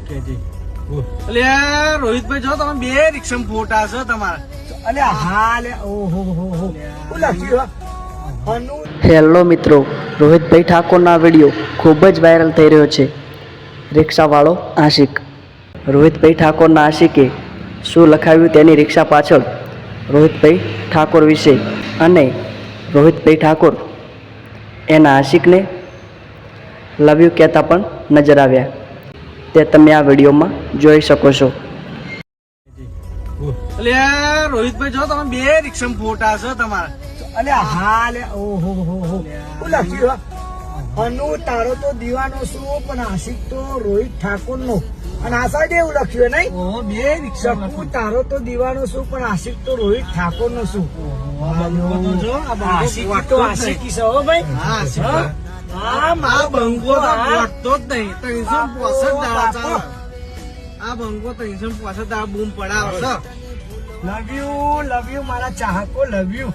KG અલે રોહિતભાઈ જો તમે બે રિક્ષામાં ફોટા છો તમારા અલે હા લે ઓહો હો હો હું લખ્યું અનુ હેલો મિત્રો, રોહિતભાઈ ઠાકોરના વિડીયો ખૂબ જ વાયરલ થઈ રહ્યો છે. રિક્ષાવાળો આશિક. રોહિતભાઈ ઠાકોરના આશિકે શું લખાવ્યું તેની રિક્ષા પાછળ રોહિતભાઈ ઠાકોર વિશે અને રોહિતભાઈ ઠાકોર એના આશિકને લવ યુ કહેતા પણ નજર આવ્યા. તે તમે આ વિડીયોમાં જોઈ શકો છો. અલે રોહિતભાઈ જો તમે બે રિક્ષામાં ફોટા છો તમારા અલે હા લે ઓહો હો હો હું લખ્યું અનુ તારો તો દીવાનો છું પણ આશિક તો રોહિત ઠાકોર નો અને આ સાઈડ એવું લખ્યું નહીં ઓહો બે રિક્ષામાં શકુ તારો તો દીવાનો છું પણ આશિક તો રોહિત ઠાકોર નો છું આશિક તો આશિકી છે હો ભાઈ. હા આશિક. હા આ મારો બંગો તો બંગો વળતો જ નહીં. 365 દાડા ચાલે. આ બંગો 365 દાડા બૂમ પડાવે છે. લવ યુ મારા ચાહકો લવ યુ.